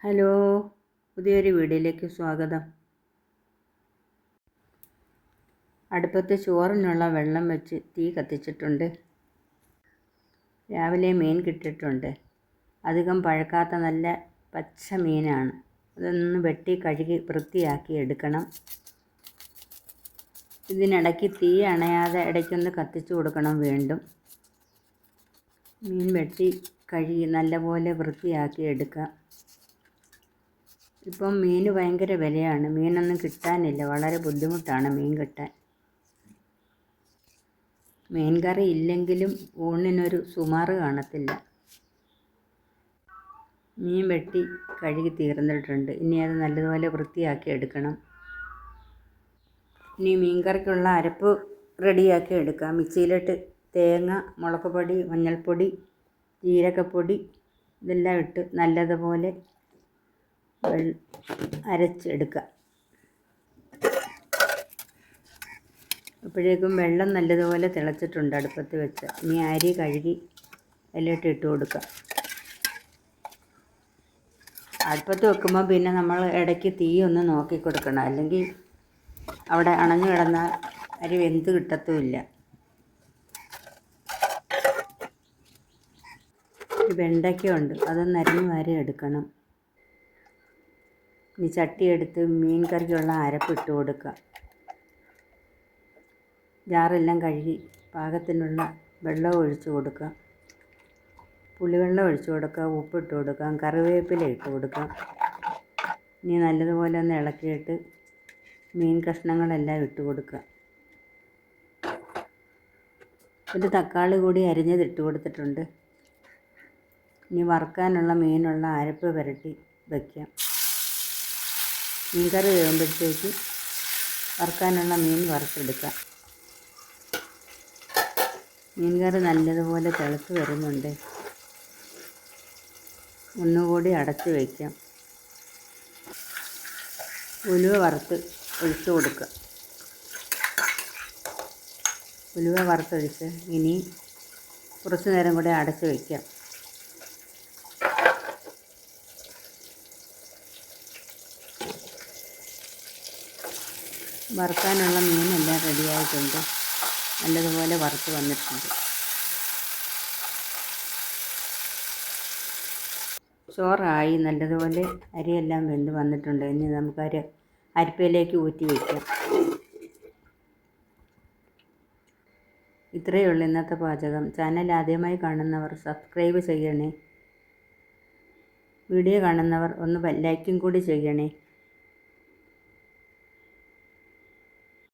Hello, പുതിയൊരു വീഡിയോയിലേക്ക് സ്വാഗതം. അടുപ്പത്ത് ചോറിനുള്ള വെള്ളം വെച്ച് തീ കത്തിച്ചിട്ടുണ്ട്. രാവിലെ മീൻ കിട്ടിയിട്ടുണ്ട്. അധികം പഴക്കാത്ത നല്ല പച്ച മീനാണ്. അതൊന്ന് വെട്ടി കഴുകി വൃത്തിയാക്കി എടുക്കണം. ഇതിനിടയ്ക്ക് തീ അണയാതെ ഇടയ്ക്കൊന്ന് കത്തിച്ചു കൊടുക്കണം. വീണ്ടും മീൻ വെട്ടി കഴുകി നല്ലപോലെ വൃത്തിയാക്കി എടുക്കാം. ഇപ്പം മീൻ ഭയങ്കര വിലയാണ്. മീനൊന്നും കിട്ടാനില്ല. വളരെ ബുദ്ധിമുട്ടാണ് മീൻ കിട്ടാൻ. മീൻ കറി ഇല്ലെങ്കിലും ഊണിനൊരു സുമാറ് കാണത്തില്ല. മീൻ വെട്ടി കഴുകി തീർന്നിട്ടുണ്ട്. ഇനി അത് നല്ലതുപോലെ വൃത്തിയാക്കി എടുക്കണം. ഇനി മീൻ കറിക്കുള്ള അരപ്പ് റെഡിയാക്കി എടുക്കാം. മിക്സിയിലിട്ട് തേങ്ങ, മുളക് പൊടി, മഞ്ഞൾപ്പൊടി, ജീരകപ്പൊടി ഇതെല്ലാം ഇട്ട് നല്ലതുപോലെ അരച്ചെടുക്കുക. അപ്പോഴേക്കും വെള്ളം നല്ലതുപോലെ തിളച്ചിട്ടുണ്ട് അടുപ്പത്ത് വെച്ച്. ഇനി അരി കഴുകി അതിലിട്ട് ഇട്ട് കൊടുക്കുക. അടുപ്പത്ത് വെക്കുമ്പോൾ പിന്നെ നമ്മൾ ഇടയ്ക്ക് തീ ഒന്ന് നോക്കി കൊടുക്കണം. അല്ലെങ്കിൽ അവിടെ അണഞ്ഞു കിടന്നാൽ അരി വെന്ത് കിട്ടത്തുമില്ല. ഒരു വെണ്ടയ്ക്കയുണ്ട്, അതൊന്ന് അരിഞ്ഞ് വാരി എടുക്കണം. ഇനി ചട്ടി എടുത്ത് മീൻ കറിക്കുള്ള അരപ്പിട്ട് കൊടുക്കുക. ജാറെല്ലാം കഴുകി പാകത്തിനുള്ള വെള്ളം ഒഴിച്ച് കൊടുക്കുക. പുളിവെള്ളം ഒഴിച്ച് കൊടുക്കുക. ഉപ്പിട്ട് കൊടുക്കാം. കറിവേപ്പില ഇട്ട് കൊടുക്കാം. ഇനി നല്ലതുപോലെ ഒന്ന് ഇളക്കിയിട്ട് മീൻ കഷ്ണങ്ങളെല്ലാം ഇട്ട് കൊടുക്കുക. ഒരു തക്കാളി കൂടി അരിഞ്ഞത് ഇട്ട് കൊടുത്തിട്ടുണ്ട്. ഇനി വറുക്കാനുള്ള മീനുള്ള അരപ്പ് പുരട്ടി വയ്ക്കാം. മീൻ കറി വേകുമ്പോഴത്തേക്ക് വറുക്കാനുള്ള മീൻ വറുത്തെടുക്കാം. മീൻ കറി നല്ലതുപോലെ തിളച്ച് വരുന്നുണ്ട്. ഒന്നുകൂടി അടച്ച് വയ്ക്കാം. ഉലുവ വറുത്ത് ഒഴിച്ച് കൊടുക്കുക. ഉലുവ വറുത്തൊഴിച്ച് ഇനി കുറച്ച് നേരം കൂടി അടച്ച് വയ്ക്കാം. വറുക്കാനുള്ള മീനെല്ലാം റെഡിയായിട്ടുണ്ട്. നല്ലതുപോലെ വറുത്ത് വന്നിട്ടുണ്ട്. ചോറായി നല്ലതുപോലെ അരിയെല്ലാം വെന്ത് വന്നിട്ടുണ്ട്. ഇനി നമുക്ക് അരിപ്പയിലേക്ക് ഊറ്റി വയ്ക്കാം. ഇത്രയേ ഉള്ളൂ ഇന്നത്തെ പാചകം. ചാനൽ ആദ്യമായി കാണുന്നവർ സബ്സ്ക്രൈബ് ചെയ്യണേ. വീഡിയോ കാണുന്നവർ ഒന്ന് ലൈക്കും കൂടി ചെയ്യണേ.